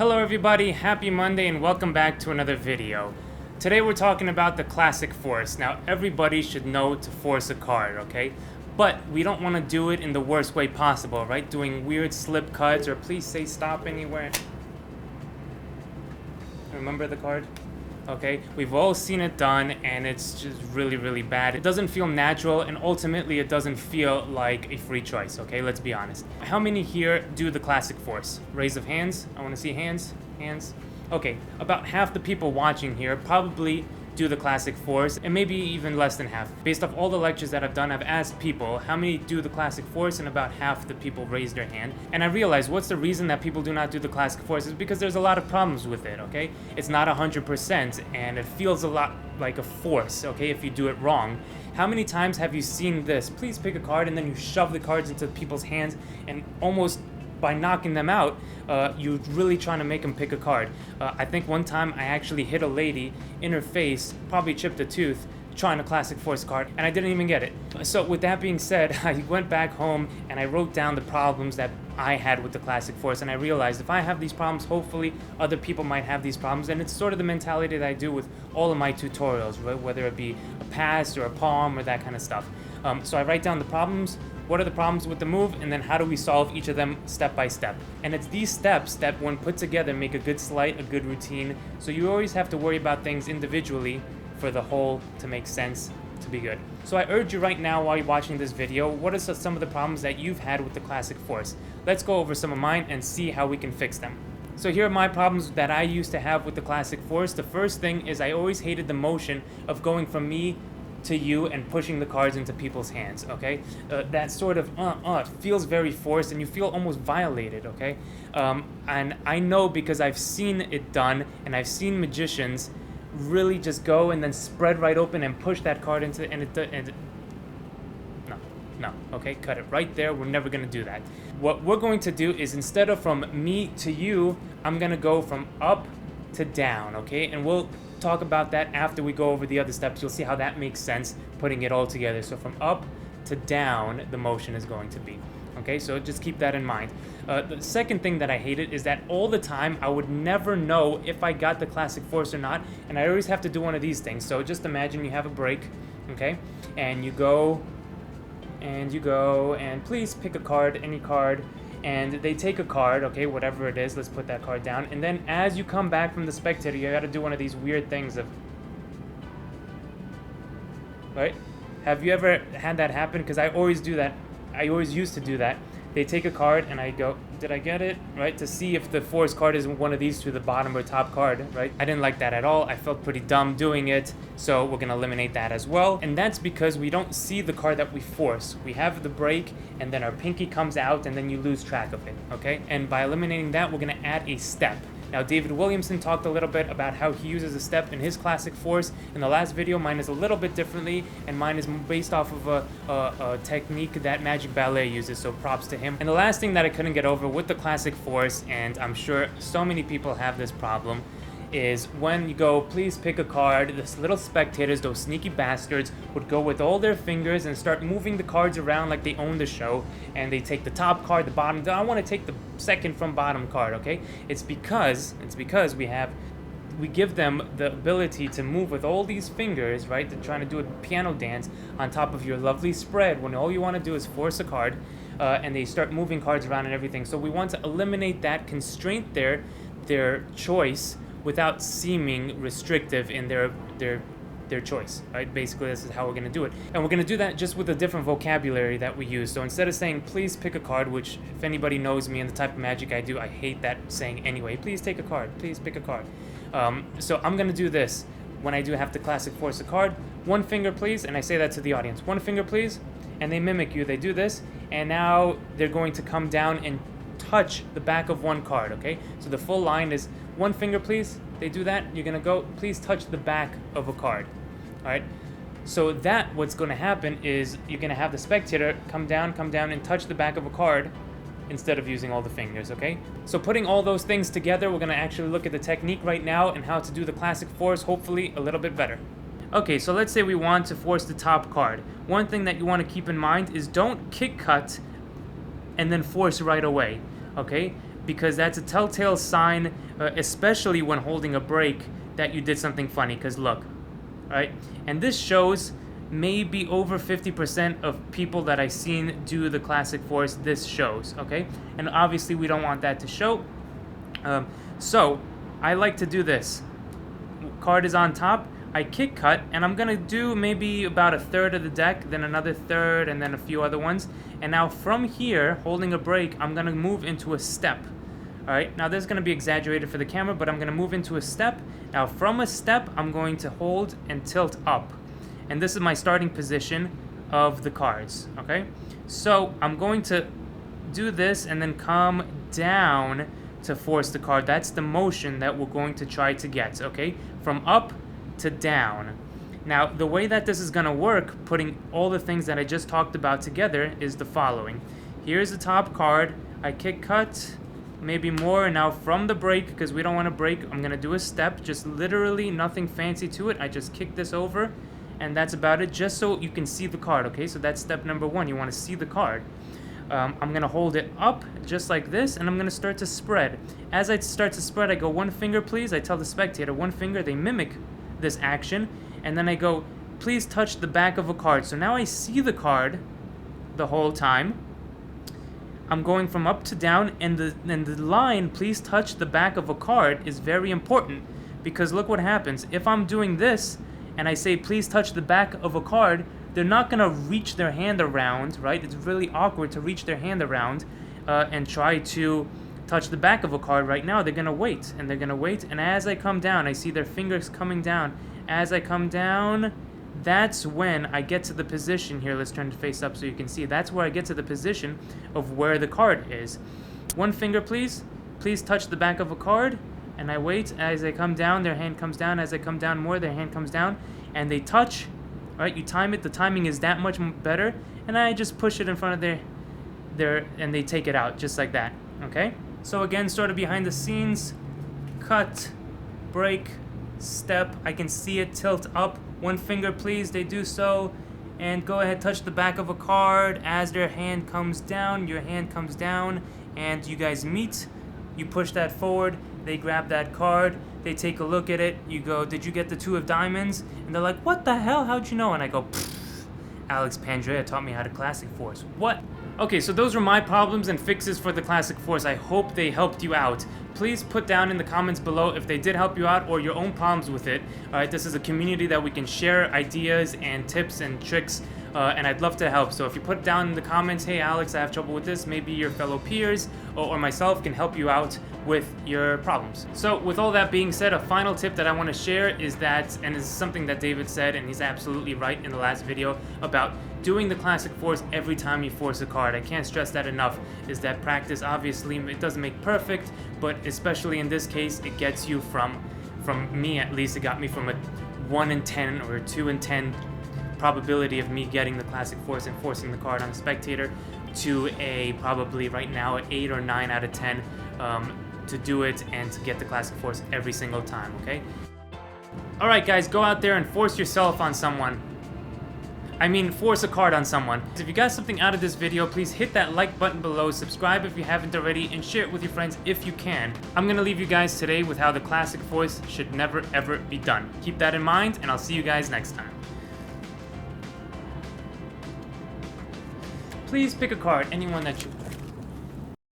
Hello everybody, happy Monday and welcome back to another video. Today we're talking about the classic force. Now everybody should know to force a card, okay? But we don't want to do it in the worst way possible, right? Doing weird slip cuts or please say stop anywhere. Remember the card? Okay, we've all seen it done and it's just really bad. It doesn't feel natural and ultimately it doesn't feel like a free choice, okay? Let's be honest. How many here do the classic force? Raise of hands. I want to see hands. Okay, about half the people watching here probably do the classic force, and maybe even less than half. Based off all the lectures that I've done, I've asked people how many do the classic force, and about half the people raised their hand. And I realized what's the reason that people do not do the classic force is because there's a lot of problems with it, okay? It's not 100%, and it feels a lot like a force, okay, if you do it wrong. How many times have you seen this? Please pick a card, and then you shove the cards into people's hands, and almost by knocking them out, you're really trying to make them pick a card. I think one time I actually hit a lady in her face, probably chipped a tooth, trying a classic force card, and I didn't even get it. So with that being said, I went back home and I wrote down the problems that I had with the classic force, and I realized if I have these problems, hopefully other people might have these problems, and it's sort of the mentality that I do with all of my tutorials, right? Whether it be a pass or a palm or that kind of stuff. So I write down the problems. What are the problems with the move, and then how do we solve each of them step by step? And it's these steps that when put together make a good sleight, a good routine. So you always have to worry about things individually for the whole to make sense, to be good. So I urge you right now while you're watching this video, what are some of the problems that you've had with the classic force? Let's go over some of mine and see how we can fix them. So here are my problems that I used to have with the classic force. The first thing is I always hated the motion of going from me to you and pushing the cards into people's hands, okay? That sort of feels very forced and you feel almost violated, okay? And I know because I've seen it done and I've seen magicians really just go and then spread right open and push that card into no, okay, cut it right there. We're never gonna do that. What we're going to do is instead of from me to you, I'm gonna go from up to down, okay? And we'll talk about that after we go over the other steps. You'll see how that makes sense putting it all together. So from up to down the motion is going to be, okay? So just keep that in mind. The second thing that I hated is that all the time I would never know if I got the classic force or not, and I always have to do one of these things. So just imagine you have a break, okay? And you go and please pick a card, any card, and they take a card, okay, whatever it is, let's put that card down, and then as you come back from the spectator, you gotta do one of these weird things of, right? Have you ever had that happen? Because I always do that. I always used to do that. They take a card and I go, did I get it? Right? To see if the force card is one of these to the bottom or top card, right? I didn't like that at all. I felt pretty dumb doing it. So we're gonna eliminate that as well. And that's because we don't see the card that we force. We have the break and then our pinky comes out and then you lose track of it, okay? And by eliminating that, we're gonna add a step. Now, David Williamson talked a little bit about how he uses a step in his classic force. In the last video, mine is a little bit differently, and mine is based off of a technique that Magic Ballet uses, so props to him. And the last thing that I couldn't get over with the classic force, and I'm sure so many people have this problem, is when you go, please pick a card, this little spectators, those sneaky bastards, would go with all their fingers and start moving the cards around like they own the show, and they take the top card, the bottom, I want to take the second from bottom card, okay? It's because we give them the ability to move with all these fingers, right? They're trying to do a piano dance on top of your lovely spread when all you want to do is force a card, and they start moving cards around and everything. So we want to eliminate that constraint there, their choice, without seeming restrictive in their choice, right? Basically, this is how we're going to do it. And we're going to do that just with a different vocabulary that we use. So instead of saying, please pick a card, which if anybody knows me and the type of magic I do, I hate that saying anyway. Please take a card. Please pick a card. So I'm going to do this when I do have to classic force a card. One finger, please. And I say that to the audience. One finger, please. And they mimic you. They do this. And now they're going to come down and touch the back of one card, okay? So the full line is one finger, please. They do that. You're going to go, please touch the back of a card. All right, so that what's going to happen is you're going to have the spectator come down and touch the back of a card instead of using all the fingers, okay? So putting all those things together, we're going to actually look at the technique right now and how to do the classic force, hopefully a little bit better. Okay, so let's say we want to force the top card. One thing that you want to keep in mind is don't kick cut and then force right away, okay? because that's a telltale sign, especially when holding a brake, that you did something funny. Because look, right? And this shows maybe over 50% of people that I've seen do the classic force, this shows, okay? And obviously we don't want that to show. So I like to do this. Card is on top, I kick cut, and I'm gonna do maybe about a third of the deck, then another third, and then a few other ones. And now from here, holding a brake, I'm gonna move into a step. Alright, now this is gonna be exaggerated for the camera, but I'm gonna move into a step. Now from a step, I'm going to hold and tilt up. And this is my starting position of the cards, okay? So I'm going to do this and then come down to force the card. That's the motion that we're going to try to get, okay? From up to down. Now, the way that this is gonna work, putting all the things that I just talked about together, is the following. Here's the top card, I kick cut, maybe more. Now from the break, because we don't want to break, I'm gonna do a step, just literally nothing fancy to it. I just kick this over, and that's about it, just so you can see the card, okay? So that's step number one, you want to see the card. I'm gonna hold it up just like this, and I'm gonna start to spread. As I start to spread, I go, one finger please. I tell the spectator, one finger. They mimic this action, and then I go, please touch the back of a card. So now I see the card the whole time. I'm going from up to down, and the line, please touch the back of a card, is very important, because look what happens. If I'm doing this and I say please touch the back of a card, they're not gonna reach their hand around, right? It's really awkward to reach their hand around and try to touch the back of a card right now. They're gonna wait, and they're gonna wait, and as I come down, I see their fingers coming down. As I come down, that's when I get to the position here. Let's turn it face up so you can see. That's where I get to the position of where the card is. One finger, please. Please touch the back of a card. And I wait. As I come down, their hand comes down. As I come down more, their hand comes down. And they touch. All right, you time it. The timing is that much better. And I just push it in front of their and they take it out just like that. Okay? So again, sort of behind the scenes. Cut. Break. Step. I can see it tilt up. One finger please, they do so, and go ahead, touch the back of a card. As their hand comes down, your hand comes down, and you guys meet. You push that forward, they grab that card, they take a look at it, you go, did you get the two of diamonds? And they're like, what the hell, how'd you know? And I go, Alex Pandrea taught me how to classic force. What? Okay, so those were my problems and fixes for the classic force. I hope they helped you out. Please put down in the comments below if they did help you out or your own problems with it. Alright, this is a community that we can share ideas and tips and tricks, and I'd love to help. So if you put down in the comments, hey Alex, I have trouble with this, maybe your fellow peers or myself can help you out with your problems. So with all that being said, a final tip that I want to share is that, and this is something that David said, and he's absolutely right in the last video, about doing the classic force every time you force a card. I can't stress that enough, is that practice, obviously, it doesn't make perfect, but especially in this case, it gets you from me at least, it got me from a 1 in 10 or 2 in 10 probability of me getting the classic force and forcing the card on the spectator to a probably right now an 8 or 9 out of 10 to do it and to get the classic force every single time, okay? Alright guys, go out there and force yourself on someone. I mean, force a card on someone. If you got something out of this video, please hit that like button below, subscribe if you haven't already, and share it with your friends if you can. I'm gonna leave you guys today with how the classic force should never ever be done. Keep that in mind, and I'll see you guys next time. Please pick a card, anyone that you